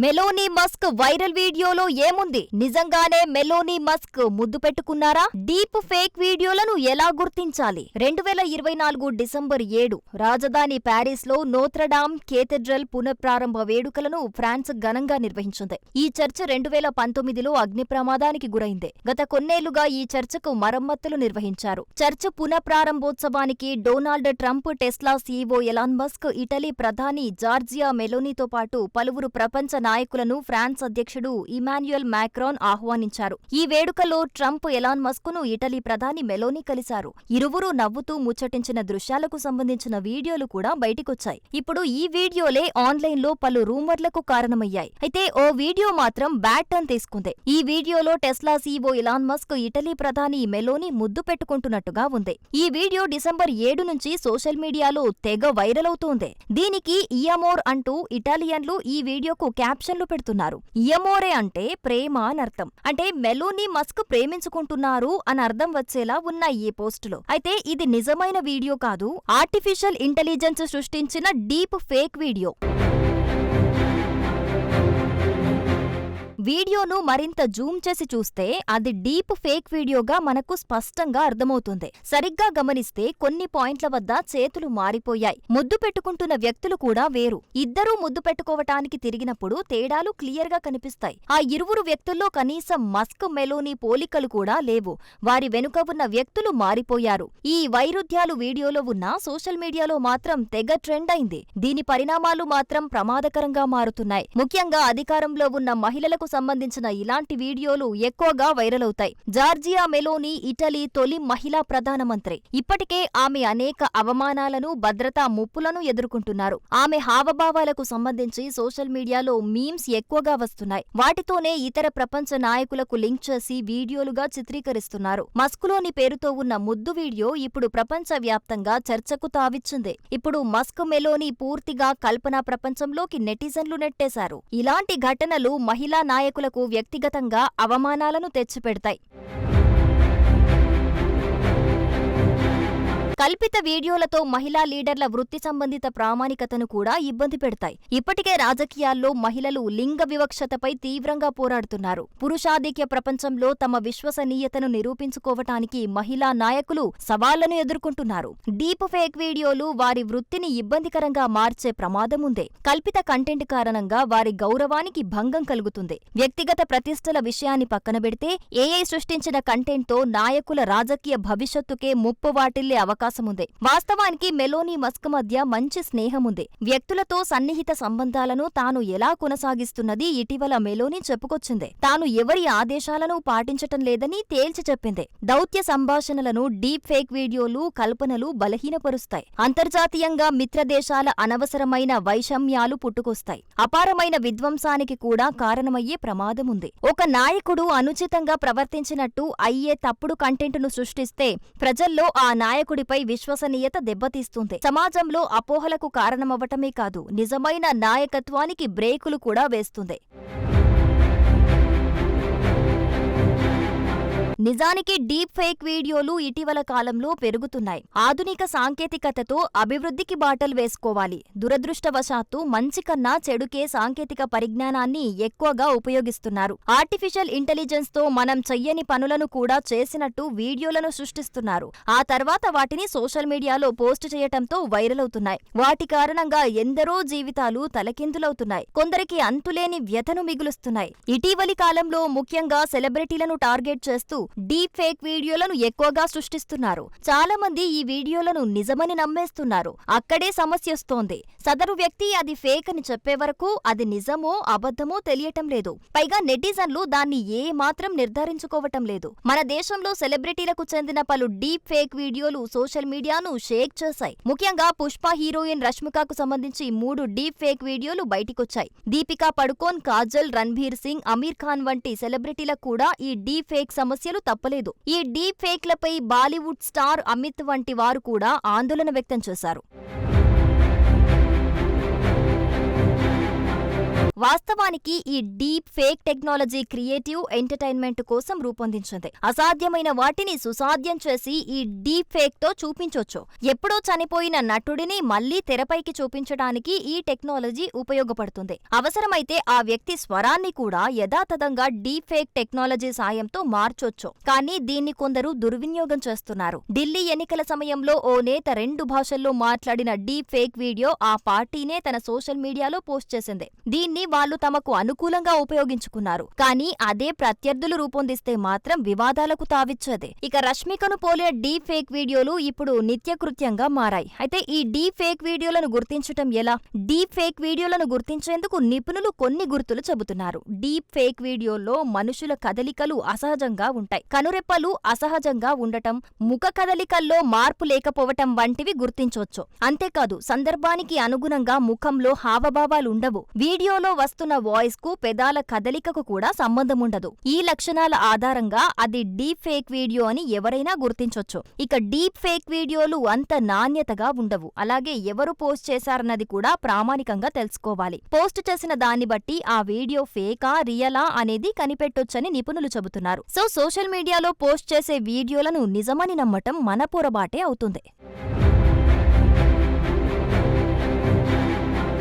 Meloni Musk viral వీడియోలో ఏముంది? నిజంగానే మెలోనీ మస్క్ ముద్దు పెట్టుకున్నారా? డీప్ ఫేక్ వీడియోలను ఎలా గుర్తించాలి? 2024 డిసెంబర్ 7 రాజధాని ప్యారిస్ లో నోత్రడామ్ కేథెడ్రల్ పునఃప్రారంభ వేడుకలను ఫ్రాన్స్ ఘనంగా నిర్వహించింది. ఈ చర్చ్ 2019లో అగ్ని ప్రమాదానికి గురైంది. గత కొన్నేళ్లుగా ఈ చర్చకు మరమ్మతులు నిర్వహించారు. చర్చ్ పునఃప్రారంభోత్సవానికి Donald Trump, Tesla CEO Elon Musk, Italy ప్రధాని జార్జియా మెలోనీతో పాటు పలువురు ప్రపంచ నాయకులను ఫ్రాన్స్ అధ్యక్షుడు ఇమాన్యుయల్ మాక్రాన్ ఆహ్వానించారు. ఈ వేడుకలో ట్రంప్, ఎలాన్ మస్కును ఇటలీ ప్రధాని మెలోనీ కలిశారు. ఇరువురు నవ్వుతూ ముచ్చటించిన దృశ్యాలకు సంబంధించిన వీడియోలు కూడా బయటికొచ్చాయి. ఇప్పుడు ఈ వీడియోలే ఆన్లైన్లో పలు రూమర్లకు కారణమయ్యాయి. అయితే ఓ వీడియో మాత్రం బ్యాడ్ టర్న్ తీసుకుంది. ఈ వీడియోలో Tesla CEO Elon Musk Italy ప్రధాని మెలోనీ ముద్దు పెట్టుకుంటున్నట్టుగా ఉంది. ఈ వీడియో డిసెంబర్ 7 నుంచి సోషల్ మీడియాలో తెగ వైరల్ అవుతోంది. దీనికి ఇయమోర్ అంటూ ఇటాలియన్లు ఈ వీడియోకు క్యాప్షన్లు పెడుతున్నారు. ఇయమోరే అంటే ప్రేమ అనర్థం. అంటే మెలోనీ మస్క్ ప్రేమించుకుంటున్నారు అని అర్థం వచ్చేలా ఉన్నాయి ఈ పోస్టులో. అయితే ఇది నిజమైన వీడియో కాదు, ఆర్టిఫిషియల్ ఇంటెలిజెన్స్ సృష్టించిన డీప్ ఫేక్ వీడియో. వీడియోను మరింత జూమ్ చేసి చూస్తే అది డీప్ ఫేక్ వీడియోగా మనకు స్పష్టంగా అర్థమవుతుంది. సరిగ్గా గమనిస్తే కొన్ని పాయింట్ల వద్ద చేతులు మారిపోయాయి. ముద్దు పెట్టుకుంటున్న వ్యక్తులు కూడా వేరు. ఇద్దరూ ముద్దు పెట్టుకోవటానికి తిరిగినప్పుడు తేడాలు క్లియర్గా కనిపిస్తాయి. ఆ ఇరువురు వ్యక్తుల్లో కనీసం మస్క్, మెలోనీ పోలికలు కూడా లేవు. వారి వెనుక ఉన్న వ్యక్తులు మారిపోయారు. ఈ వైరుధ్యాలు వీడియోలో ఉన్నా సోషల్ మీడియాలో మాత్రం తెగ ట్రెండ్ అయింది. దీని పరిణామాలు మాత్రం ప్రమాదకరంగా మారుతున్నాయి. ముఖ్యంగా అధికారంలో ఉన్న మహిళలకు సంబంధించిన ఇలాంటి వీడియోలు ఎక్కువగా వైరల్ అవుతాయి. జార్జియా మెలోనీ ఇటలీ తొలి మహిళా ప్రధానమంత్రి. ఇప్పటికే ఆమె అనేక అవమానాలను, భద్రతా ముప్పులను ఎదుర్కొంటున్నారు. ఆమె హావభావాలకు సంబంధించి సోషల్ మీడియాలో మీమ్స్ ఎక్కువగా వస్తున్నాయి. వాటితోనే ఇతర ప్రపంచ నాయకులకు లింక్ చేసి వీడియోలుగా చిత్రీకరిస్తున్నారు. మస్క్లోని పేరుతో ఉన్న ముద్దు వీడియో ఇప్పుడు ప్రపంచ వ్యాప్తంగా చర్చకు తావిచ్చింది. ఇప్పుడు మస్క్, మెలోనీ పూర్తిగా కల్పనా ప్రపంచంలోకి నెటిజన్లు నెట్టేశారు. ఇలాంటి ఘటనలు మహిళా నాయకులకు వ్యక్తిగతంగా అవమానాలను తెచ్చిపెడతాయి. కల్పిత వీడియోలతో మహిళా లీడర్ల వృత్తి సంబంధిత ప్రామాణికతను కూడా ఇబ్బంది పెడతాయి. ఇప్పటికే రాజకీయాల్లో మహిళలు లింగ వివక్షతపై తీవ్రంగా పోరాడుతున్నారు. పురుషాధిక్య ప్రపంచంలో తమ విశ్వసనీయతను నిరూపించుకోవటానికి మహిళా నాయకులు సవాళ్లను ఎదుర్కొంటున్నారు. డీప్ ఫేక్ వీడియోలు వారి వృత్తిని ఇబ్బందికరంగా మార్చే ప్రమాదం ఉంది. కల్పిత కంటెంట్ కారణంగా వారి గౌరవానికి భంగం కలుగుతుంది. వ్యక్తిగత ప్రతిష్టల విషయాన్ని పక్కనబెడితే ఏఐ సృష్టించిన కంటెంట్తో నాయకుల రాజకీయ భవిష్యత్తుకే ముప్పు వాటిల్లే అవకాశం ఉంది. వాస్తవానికి మెలోనీ మస్క్ మధ్య మంచి స్నేహముంది. వ్యక్తులతో సన్నిహిత సంబంధాలను తాను ఎలా కొనసాగిస్తున్నది ఇటీవల మెలోనీ చెప్పుకొచ్చింది. తాను ఎవరి ఆదేశాలను పాటించటం లేదని తేల్చి చెప్పింది. దౌత్య సంభాషణలను డీప్ ఫేక్ వీడియోలు, కల్పనలు బలహీనపరుస్తాయి. అంతర్జాతీయంగా మిత్రదేశాల అనవసరమైన వైషమ్యాలు పుట్టుకొస్తాయి. అపారమైన విధ్వంసానికి కూడా కారణమయ్యే ప్రమాదముంది. ఒక నాయకుడు అనుచితంగా ప్రవర్తించినట్టు అయ్యే తప్పుడు కంటెంట్ను సృష్టిస్తే ప్రజల్లో ఆ నాయకుడిపై విశ్వసనీయత దెబ్బతీస్తుంది. సమాజంలో అపోహలకు కారణమవ్వటమే కాదు, నిజమైన నాయకత్వానికి బ్రేకులు కూడా వేస్తుంది. నిజానికి డీప్ ఫేక్ వీడియోలు ఇటీవల కాలంలో పెరుగుతున్నాయి. ఆధునిక సాంకేతికతతో అభివృద్ధికి బాటలు వేసుకోవాలి. దురదృష్టవశాత్తు మంచి కన్నా చెడుకే సాంకేతిక పరిజ్ఞానాన్ని ఎక్కువగా ఉపయోగిస్తున్నారు. ఆర్టిఫిషియల్ ఇంటెలిజెన్స్ తో మనం చెయ్యని పనులను కూడా చేసినట్టు వీడియోలను సృష్టిస్తున్నారు. ఆ తర్వాత వాటిని సోషల్ మీడియాలో పోస్ట్ చేయటంతో వైరల్ అవుతున్నాయి. వాటి కారణంగా ఎందరో జీవితాలు తలకిందులవుతున్నాయి. కొందరికి అంతులేని వ్యధను మిగులుస్తున్నాయి. ఇటీవలి కాలంలో ముఖ్యంగా సెలబ్రిటీలను టార్గెట్ చేస్తూ డీప్ ఫేక్ వీడియోలను ఎక్కువగా సృష్టిస్తున్నారు. చాలా మంది ఈ వీడియోలను నిజమని నమ్మేస్తున్నారు. అక్కడే సమస్యొస్తోంది. సదరు వ్యక్తి అది ఫేక్ అని చెప్పే వరకు అది నిజమో అబద్ధమో తెలియటం లేదు. పైగా నెటిజన్లు దాన్ని ఏ మాత్రం నిర్ధారించుకోవటం లేదు. మన దేశంలో సెలబ్రిటీలకు చెందిన పలు డీప్ ఫేక్ వీడియోలు సోషల్ మీడియాను షేక్ చేశాయి. ముఖ్యంగా పుష్ప హీరోయిన్ రష్మికకు సంబంధించి 3 డీప్ ఫేక్ వీడియోలు బయటికొచ్చాయి. దీపికా పడుకోన్, కాజల్, రణ్బీర్ సింగ్, అమీర్ ఖాన్ వంటి సెలబ్రిటీలకు కూడా ఈ డీప్ ఫేక్ సమస్యలు తప్పలేదు. ఈ డీప్ ఫేక్లపై బాలీవుడ్ స్టార్ అమిత్ వంటి వారు కూడా ఆందోళన వ్యక్తం చేశారు. వాస్తవానికి ఈ deep fake technology creative entertainment కోసం రూపొందించింది. అసాధ్యమైన వాటిని సుసాధ్యం చేసి ఈ డీప్ ఫేక్ తో చూపించొచ్చు. ఎప్పుడో చనిపోయిన నటుడిని మళ్లీ తెరపైకి చూపించడానికి ఈ టెక్నాలజీ ఉపయోగపడుతుంది. అవసరమైతే ఆ వ్యక్తి స్వరాన్ని కూడా యథాతథంగా డీప్ ఫేక్ టెక్నాలజీ సాయంతో మార్చొచ్చు. కానీ దీన్ని కొందరు దుర్వినియోగం చేస్తున్నారు. ఢిల్లీ ఎన్నికల సమయంలో ఓ నేత 2 భాషల్లో మాట్లాడిన డీప్ ఫేక్ వీడియో ఆ పార్టీనే తన సోషల్ మీడియాలో పోస్ట్ చేసింది. దీన్ని వాళ్ళు తమకు అనుకూలంగా ఉపయోగించుకున్నారు. కానీ అదే ప్రత్యర్థులు రూపొందిస్తే మాత్రం వివాదాలకు తావిచ్చేది. ఇక రష్మికను పోలిన డీప్ ఫేక్ వీడియోలు ఇప్పుడు నిత్యకృత్యంగా మారాయి. అయితే ఈ డీప్ ఫేక్ వీడియోలను గుర్తించటం ఎలా? డీప్ ఫేక్ వీడియోలను గుర్తించేందుకు నిపుణులు కొన్ని గుర్తులు చెబుతున్నారు. డీప్ ఫేక్ వీడియోల్లో మనుషుల కదలికలు అసహజంగా ఉంటాయి. కనురెప్పలు అసహజంగా ఉండటం, ముఖ కదలికల్లో మార్పు లేకపోవటం వంటివి గుర్తించొచ్చు. అంతేకాదు సందర్భానికి అనుగుణంగా ముఖంలో హావభావాలుండవు. వీడియోలో వస్తున్న వాయిస్ కు పెదాల కదలికకు కూడా సంబంధముండదు. ఈ లక్షణాల ఆధారంగా అది డీప్ ఫేక్ వీడియో అని ఎవరైనా గుర్తించొచ్చు. ఇక డీప్ ఫేక్ వీడియోలు అంత నాణ్యతగా ఉండవు. అలాగే ఎవరు పోస్ట్ చేశారన్నది కూడా ప్రామాణికంగా తెలుసుకోవాలి. పోస్ట్ చేసిన దాన్ని బట్టి ఆ వీడియో ఫేకా రియలా అనేది కనిపెట్టొచ్చని నిపుణులు చెబుతున్నారు. సోషల్ మీడియాలో పోస్ట్ చేసే వీడియోలను నిజమని నమ్మటం మన పొరబాటే అవుతుంది.